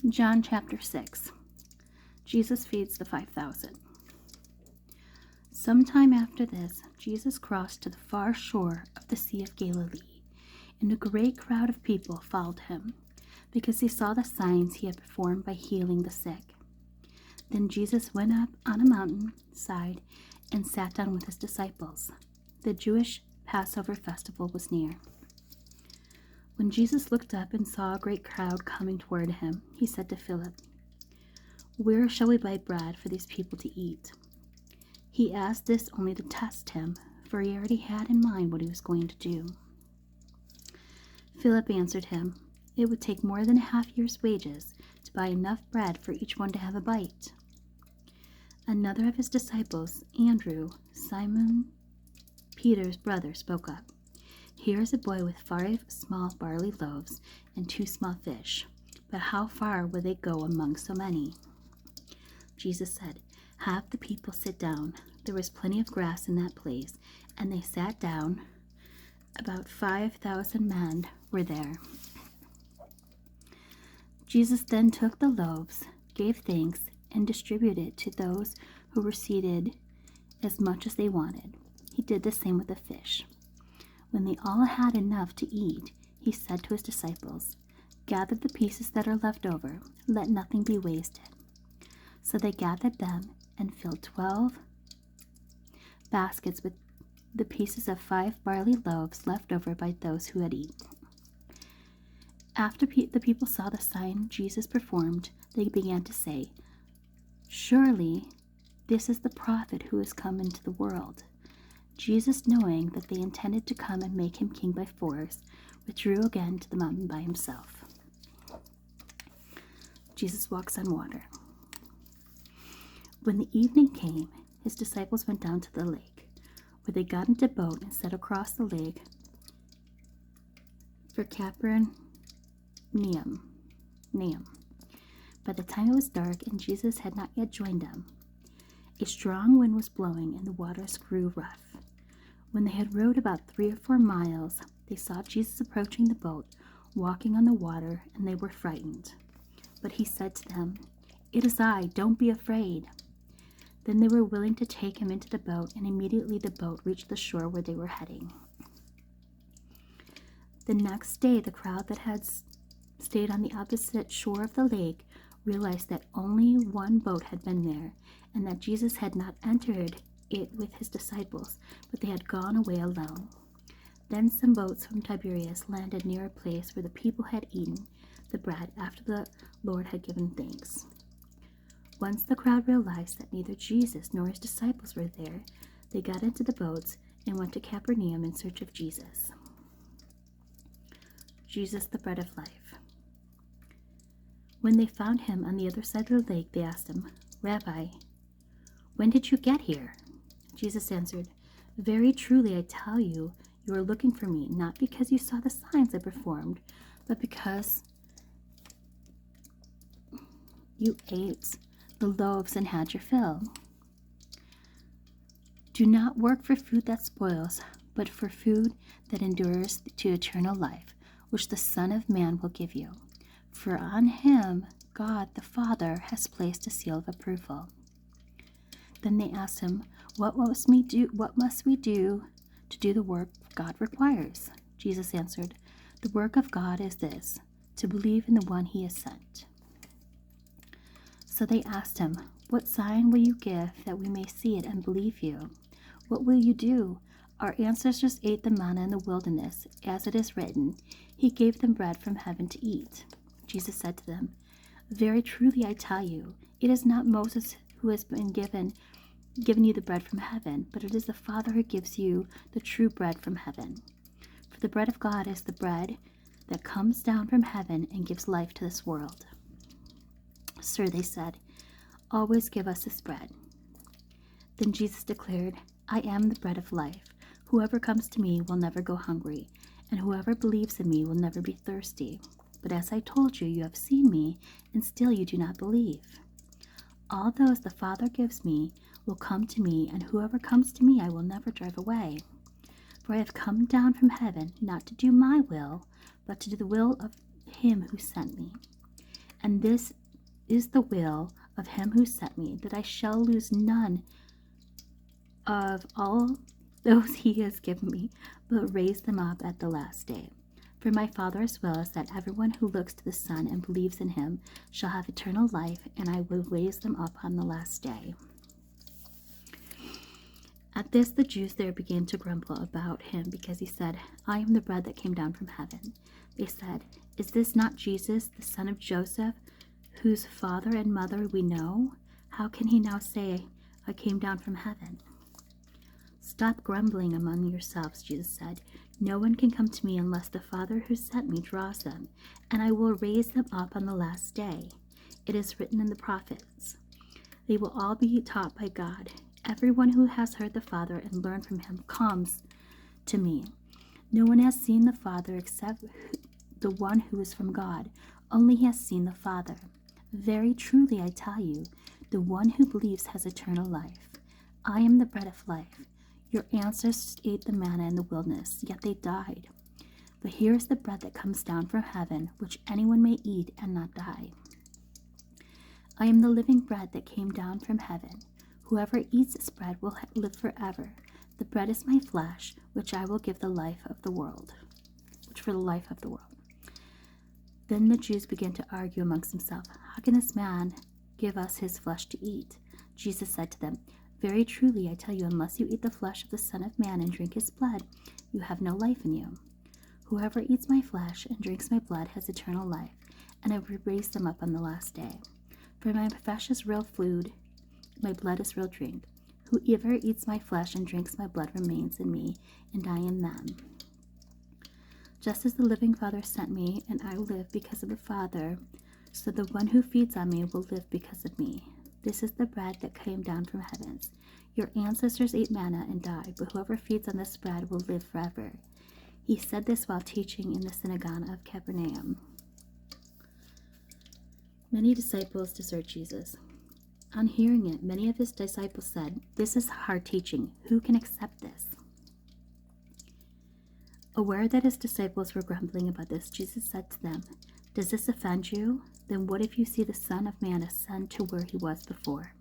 John chapter 6. Jesus feeds the 5,000. Sometime after this, Jesus crossed to the far shore of the Sea of Galilee, and a great crowd of people followed him, because they saw the signs he had performed by healing the sick. Then Jesus went up on a mountain side and sat down with his disciples. The Jewish Passover festival was near. When Jesus looked up and saw a great crowd coming toward him, he said to Philip, "Where shall we buy bread for these people to eat?" He asked this only to test him, for he already had in mind what he was going to do. Philip answered him, "It would take more than a half-year's wages to buy enough bread for each one to have a bite." Another of his disciples, Andrew, Simon Peter's brother, spoke up. "Here is a boy with 5 small barley loaves and 2 small fish, but how far will they go among so many?" Jesus said, "Have the people sit down." There was plenty of grass in that place, and they sat down. About 5,000 men were there. Jesus then took the loaves, gave thanks, and distributed to those who were seated as much as they wanted. He did the same with the fish. When they all had enough to eat, he said to his disciples, "Gather the pieces that are left over. Let nothing be wasted." So they gathered them and filled 12 baskets with the pieces of 5 barley loaves left over by those who had eaten. After the people saw the sign Jesus performed, they began to say, "Surely this is the prophet who has come into the world." Jesus, knowing that they intended to come and make him king by force, withdrew again to the mountain by himself. Jesus walks on water. When the evening came, his disciples went down to the lake, where they got into a boat and set across the lake for Capernaum. By the time it was dark and Jesus had not yet joined them, a strong wind was blowing and the waters grew rough. When they had rowed about 3 or 4 miles, they saw Jesus approaching the boat, walking on the water, and they were frightened. But he said to them, "It is I, don't be afraid." Then they were willing to take him into the boat, and immediately the boat reached the shore where they were heading. The next day, the crowd that had stayed on the opposite shore of the lake realized that only one boat had been there, and that Jesus had not entered it with his disciples, but they had gone away alone. Then some boats from Tiberias landed near a place where the people had eaten the bread after the Lord had given thanks. Once the crowd realized that neither Jesus nor his disciples were there, they got into the boats and went to Capernaum in search of Jesus. Jesus, the bread of life. When they found him on the other side of the lake, they asked him, "Rabbi, when did you get here?" Jesus answered, "Very truly I tell you, you are looking for me, not because you saw the signs I performed, but because you ate the loaves and had your fill. Do not work for food that spoils, but for food that endures to eternal life, which the Son of Man will give you. For on him God the Father has placed a seal of approval." Then they asked him, What must we do to do the work God requires?" Jesus answered, "The work of God is this, to believe in the one he has sent." So they asked him, "What sign will you give that we may see it and believe you? What will you do? Our ancestors ate the manna in the wilderness, as it is written, 'He gave them bread from heaven to eat.'" Jesus said to them, "Very truly I tell you, it is not Moses who has been given you the bread from heaven, but it is the Father who gives you the true bread from heaven. For the bread of God is the bread that comes down from heaven and gives life to this world." "Sir," they said, "always give us this bread." Then Jesus declared, "I am the bread of life. Whoever comes to me will never go hungry, and whoever believes in me will never be thirsty. But as I told you, you have seen me, and still you do not believe. All those the Father gives me will come to me, and whoever comes to me I will never drive away. For I have come down from heaven not to do my will, but to do the will of him who sent me. And this is the will of him who sent me, that I shall lose none of all those he has given me, but raise them up at the last day. For my Father's will is that everyone who looks to the Son and believes in him shall have eternal life, and I will raise them up on the last day." At this the Jews there began to grumble about him, because he said, "I am the bread that came down from heaven." They said, "Is this not Jesus, the son of Joseph, whose father and mother we know? How can he now say, 'I came down from heaven'?" "Stop grumbling among yourselves," Jesus said. "No one can come to me unless the Father who sent me draws them, and I will raise them up on the last day. It is written in the prophets, 'They will all be taught by God.' Everyone who has heard the Father and learned from him comes to me. No one has seen the Father except the one who is from God. Only he has seen the Father. Very truly I tell you, the one who believes has eternal life. I am the bread of life. Your ancestors ate the manna in the wilderness, yet they died. But here is the bread that comes down from heaven, which anyone may eat and not die. I am the living bread that came down from heaven. Whoever eats this bread will live forever. The bread is my flesh, which I will give the life of the world. For the life of the world. Then the Jews began to argue amongst themselves, "How can this man give us his flesh to eat?" Jesus said to them, "Very truly I tell you, unless you eat the flesh of the Son of Man and drink his blood, you have no life in you. Whoever eats my flesh and drinks my blood has eternal life, and I will raise them up on the last day. For my flesh is real food, my blood is real drink. Whoever eats my flesh and drinks my blood remains in me, and I in them. Just as the living Father sent me, and I live because of the Father, so the one who feeds on me will live because of me. This is the bread that came down from heavens. Your ancestors ate manna and died, but whoever feeds on this bread will live forever." He said this while teaching in the synagogue of Capernaum. Many disciples desert Jesus. On hearing it, many of his disciples said, "This is hard teaching. Who can accept this?" Aware that his disciples were grumbling about this, Jesus said to them, "Does this offend you? Then what if you see the Son of Man ascend to where he was before?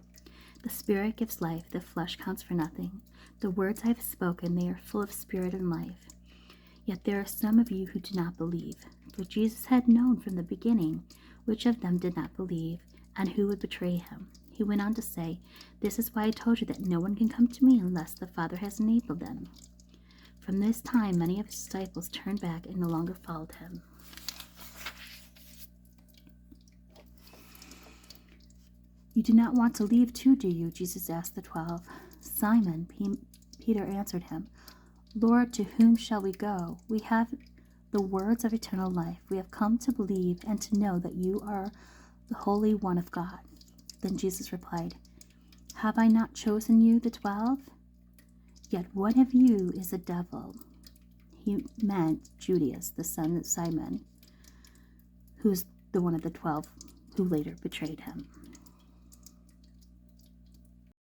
The Spirit gives life, the flesh counts for nothing. The words I have spoken, they are full of spirit and life. Yet there are some of you who do not believe." For Jesus had known from the beginning which of them did not believe, and who would betray him. He went on to say, "This is why I told you that no one can come to me unless the Father has enabled them." From this time, many of his disciples turned back and no longer followed him. "You do not want to leave too, do you?" Jesus asked the 12. Simon Peter answered him, "Lord, to whom shall we go? We have the words of eternal life. We have come to believe and to know that you are the Holy One of God." Then Jesus replied, "Have I not chosen you, the 12? Yet one of you is a devil." He meant Judas, the son of Simon, who's the one of the 12 who later betrayed him.